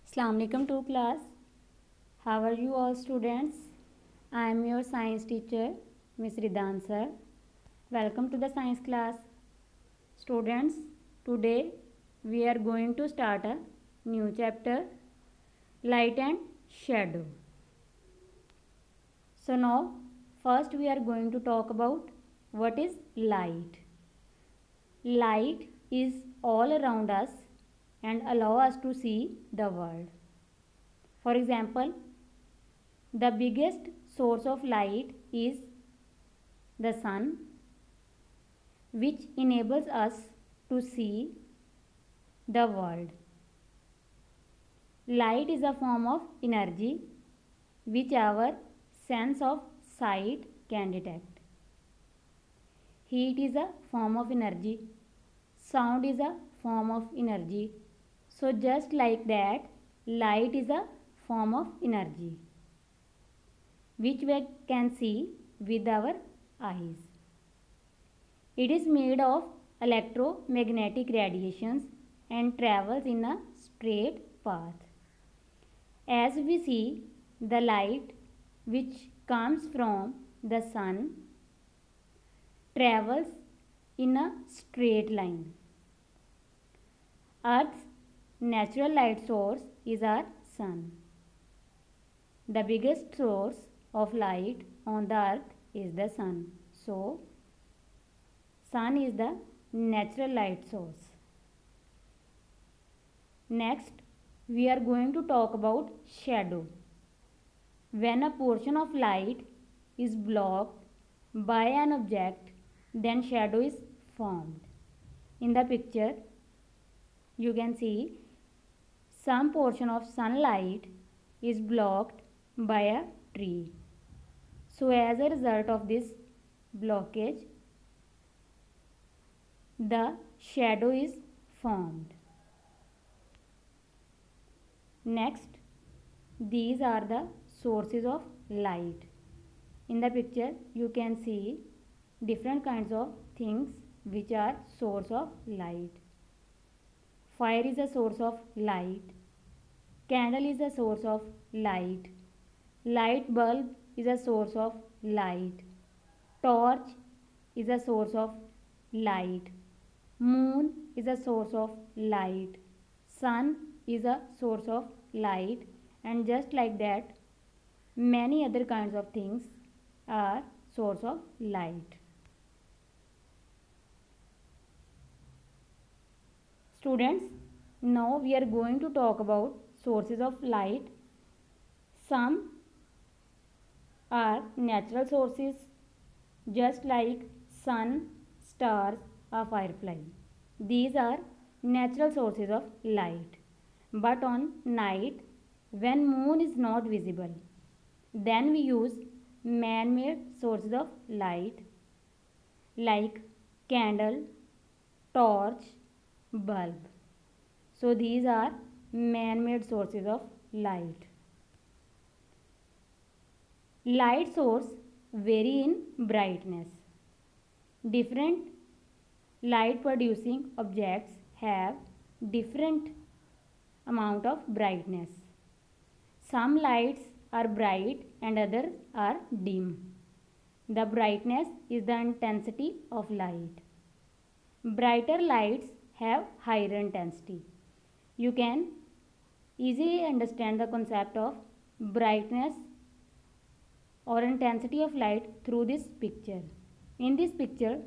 Assalamu alaikum to class. How are you all students? I am your science teacher, Ms. Ridan sir. Welcome to the science class. Students, today we are going to start a new chapter, light and shadow. So now, first we are going to talk about what is light. Light is all around us and allow us to see the world. For example, the biggest source of light is the sun, which enables us to see the world. Light is a form of energy which our sense of sight can detect. Heat is a form of energy. Sound is a form of energy. So just like that, light is a form of energy which we can see with our eyes. It is made of electromagnetic radiations and travels in a straight path. As we see, the light which comes from the sun travels in a straight line. Earth's natural light source is our sun. The biggest source of light on the earth is the sun. So, sun is the natural light source. Next, we are going to talk about shadow. When a portion of light is blocked by an object, then shadow is formed. In the picture, you can see some portion of sunlight is blocked by a tree. So as a result of this blockage, the shadow is formed. Next, these are the sources of light. In the picture, you can see different kinds of things which are source of light. Fire is a source of light. Candle is a source of light. Light bulb is a source of light. Torch is a source of light. Moon is a source of light. Sun is a source of light. And just like that, many other kinds of things are source of light. Students, now we are going to talk about sources of light. Some are natural sources, just like sun, stars, or firefly. These are natural sources of light. But on night, when moon is not visible, then we use man-made sources of light like candle, torch, bulb. So these are man-made sources of light. Light source vary in brightness. Different light producing objects have different amount of brightness. Some lights are bright and others are dim. The brightness is the intensity of light. Brighter lights have higher intensity. You can easily understand the concept of brightness or intensity of light through this picture. In this picture,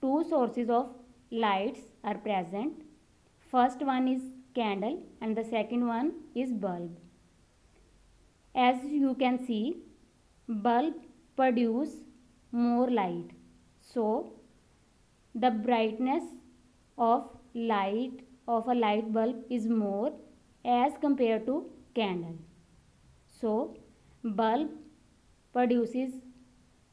two sources of lights are present. First one is candle and the second one is bulb. As you can see, bulb produce more light. So, the brightness of light of a light bulb is more as compared to candle. So, bulb produces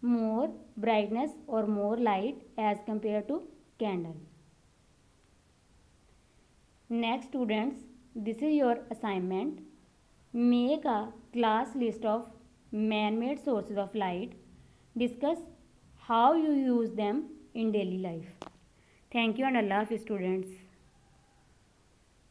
more brightness or more light as compared to candle. Next students, this is your assignment. Make a class list of man-made sources of light. Discuss how you use them in daily life. Thank you and Allah Hafiz students.